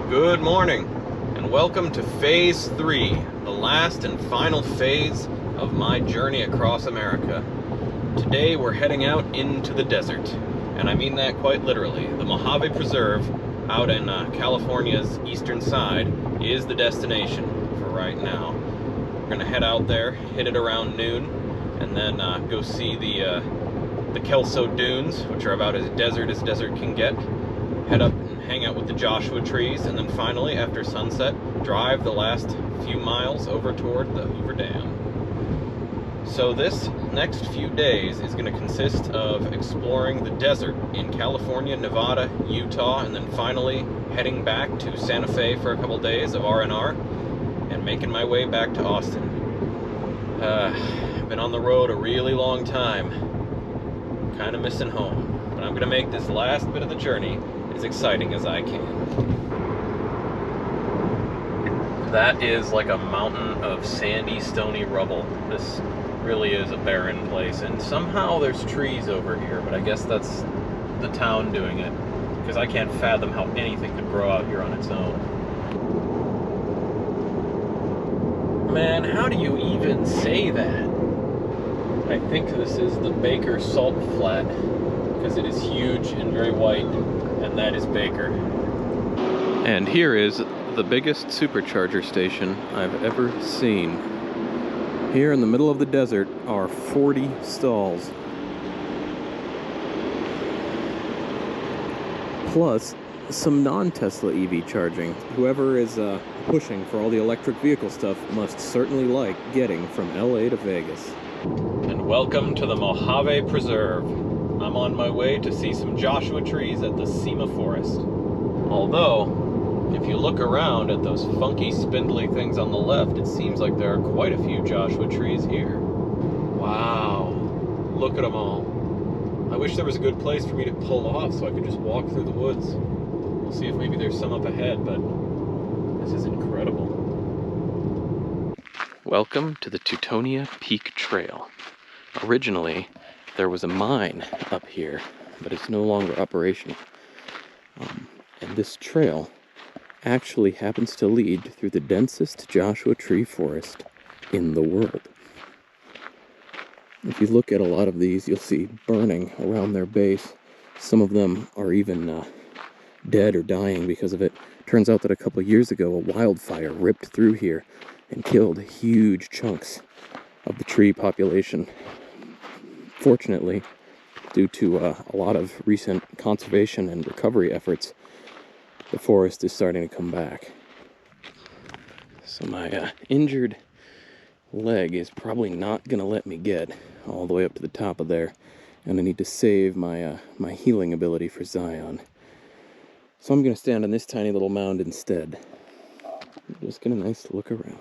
Good morning, and welcome to Phase 3, the last and final phase of my journey across America. Today we're heading out into the desert, and I mean that quite literally. The Mojave Preserve, out in California's eastern side, is the destination for right now. We're gonna head out there, hit it around noon, and then go see the Kelso Dunes, which are about as desert can get. Head up and hang out with the Joshua trees, and then finally, after sunset, drive the last few miles over toward the Hoover Dam. So this next few days is going to consist of exploring the desert in California, Nevada, Utah, and then finally heading back to Santa Fe for a couple days of R&R and making my way back to Austin. I've been on the road a really long time, kind of missing home, but I'm going to make this last bit of the journey as exciting as I can. That is like a mountain of sandy, stony rubble. This really is a barren place, and somehow there's trees over here, but I guess that's the town doing it, because I can't fathom how anything could grow out here on its own. Man, how do you even say that? I think this is the Baker Salt Flat, because it is huge and very white, and that is Baker. And here is the biggest supercharger station I've ever seen. Here in the middle of the desert are 40 stalls. Plus some non-Tesla EV charging. Whoever is pushing for all the electric vehicle stuff must certainly like getting from LA to Vegas. And welcome to the Mojave Preserve. I'm on my way to see some Joshua trees at the Cima Forest. Although, if you look around at those funky, spindly things on the left, it seems like there are quite a few Joshua trees here. Wow, look at them all. I wish there was a good place for me to pull off so I could just walk through the woods. We'll see if maybe there's some up ahead, but this is incredible. Welcome to the Teutonia Peak Trail. Originally, there was a mine up here, but it's no longer operational. And this trail actually happens to lead through the densest Joshua tree forest in the world. If you look at a lot of these, you'll see burning around their base. Some of them are even dead or dying because of it. Turns out that a couple years ago, a wildfire ripped through here and killed huge chunks of the tree population. Fortunately, due to a lot of recent conservation and recovery efforts, the forest is starting to come back. So my injured leg is probably not going to let me get all the way up to the top of there, and I need to save my my healing ability for Zion. So I'm going to stand on this tiny little mound instead. Just get a nice look around.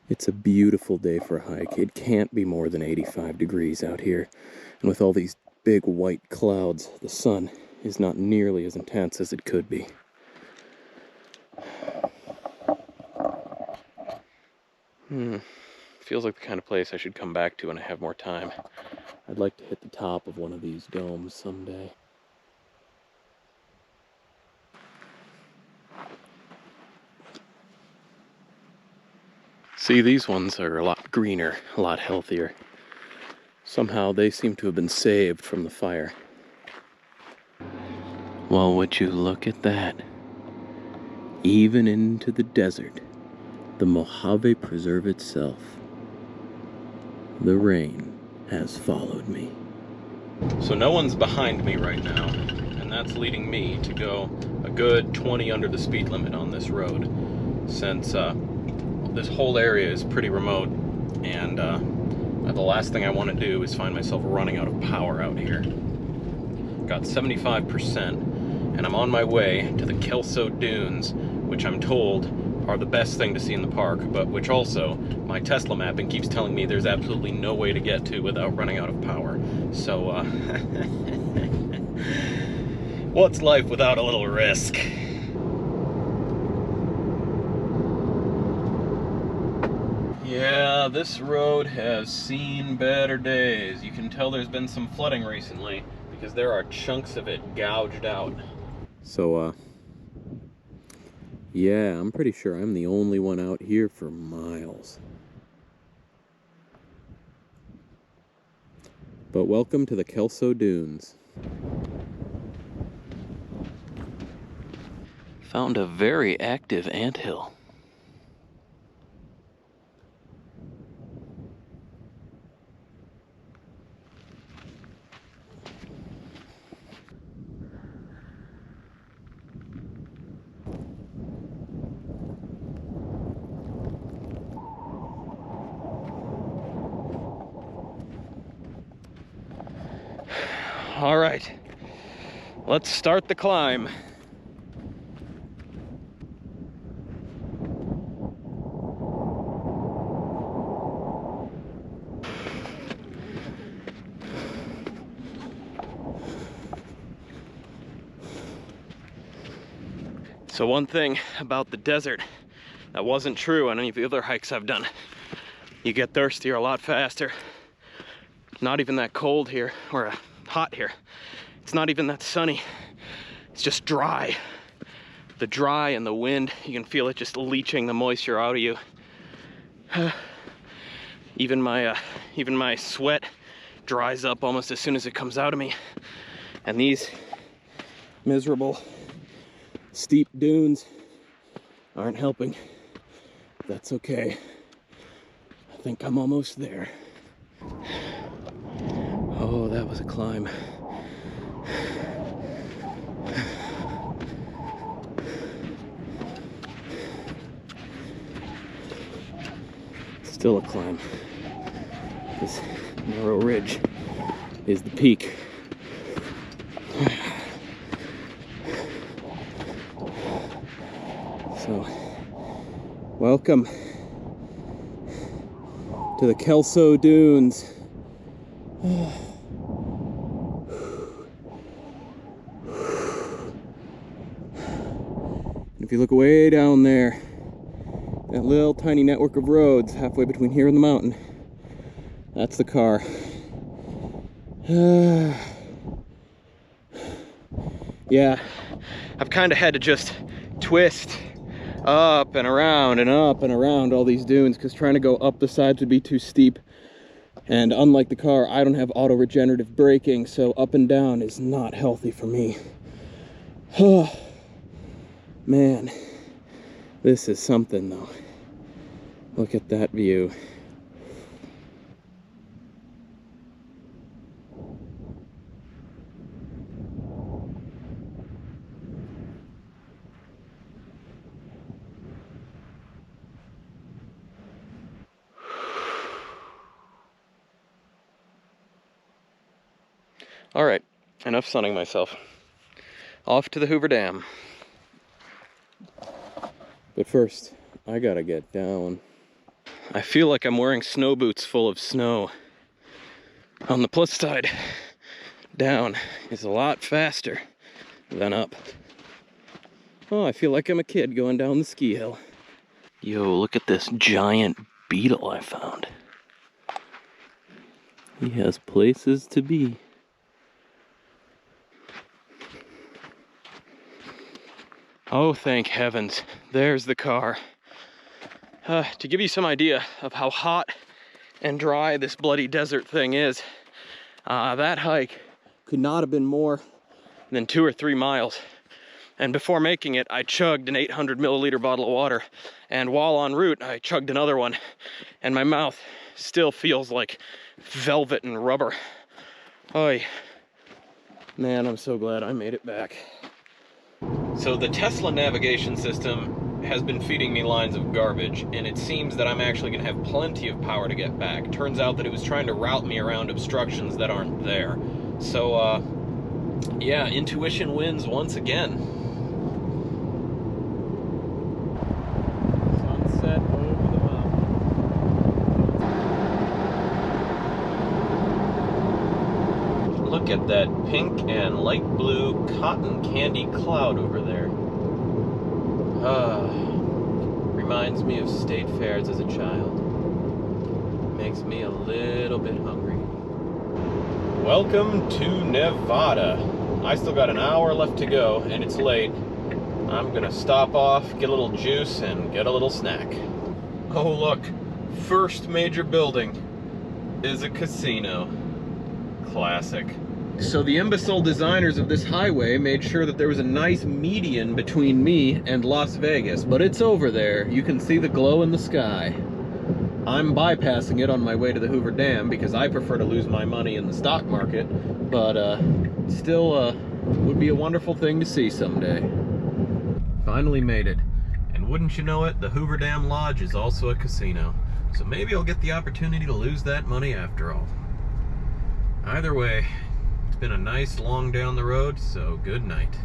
It's a beautiful day for a hike. It can't be more than 85 degrees out here. And with all these big white clouds, the sun is not nearly as intense as it could be. Feels like the kind of place I should come back to when I have more time. I'd like to hit the top of one of these domes someday. See, these ones are a lot greener, a lot healthier. Somehow they seem to have been saved from the fire. Well, would you look at that? Even into the desert, the Mojave Preserve itself. The rain has followed me. So no one's behind me right now, and that's leading me to go a good 20 under the speed limit on this road, since this whole area is pretty remote, and the last thing I want to do is find myself running out of power out here. Got 75%, and I'm on my way to the Kelso Dunes, which I'm told are the best thing to see in the park, but which also my Tesla mapping keeps telling me there's absolutely no way to get to without running out of power. So, what's life without a little risk? Yeah, this road has seen better days. You can tell there's been some flooding recently because there are chunks of it gouged out. So, yeah, I'm pretty sure I'm the only one out here for miles. But welcome to the Kelso Dunes. Found a very active anthill. All right, let's start the climb. So one thing about the desert that wasn't true on any of the other hikes I've done, you get thirstier a lot faster. Not even that cold here, or hot here. It's not even that sunny. It's just dry. The dry and the wind, you can feel it just leaching the moisture out of you. Even my sweat dries up almost as soon as it comes out of me. And these miserable steep dunes aren't helping. That's okay. I think I'm almost there. Oh, that was a climb. Still a climb. This narrow ridge is the peak. So, welcome to the Kelso Dunes. If you look way down there, that little tiny network of roads halfway between here and the mountain, that's the car. Yeah, I've kind of had to just twist up and around and up and around all these dunes because trying to go up the sides would be too steep. And unlike the car, I don't have auto-regenerative braking, so up and down is not healthy for me. Man, this is something though. Look at that view. All right, enough sunning myself. Off to the Hoover Dam. But first, I gotta get down. I feel like I'm wearing snow boots full of snow. On the plus side, down is a lot faster than up. Oh, I feel like I'm a kid going down the ski hill. Yo, look at this giant beetle I found. He has places to be. Oh, thank heavens, there's the car. To give you some idea of how hot and dry this bloody desert thing is, that hike could not have been more than 2 or 3 miles. And before making it, I chugged an 800 milliliter bottle of water. And while en route, I chugged another one. And my mouth still feels like velvet and rubber. Oy. Man, I'm so glad I made it back. So the Tesla navigation system has been feeding me lines of garbage, and it seems that I'm actually going to have plenty of power to get back. Turns out that it was trying to route me around obstructions that aren't there. So, yeah, intuition wins once again. Sunset over the mountain. Look at that pink and light blue cotton candy cloud over there. Reminds me of state fairs as a child. Makes me a little bit hungry. Welcome to Nevada. I still got an hour left to go, and it's late. I'm gonna stop off, get a little juice, and get a little snack. Oh look, first major building is a casino. Classic. So the imbecile designers of this highway made sure that there was a nice median between me and Las Vegas, but it's over there. You can see the glow in the sky. I'm bypassing it on my way to the Hoover Dam because I prefer to lose my money in the stock market, but still would be a wonderful thing to see someday. Finally made it. And wouldn't you know it, the Hoover Dam Lodge is also a casino. So maybe I'll get the opportunity to lose that money after all. Either way, it's been a nice long down the road, so good night.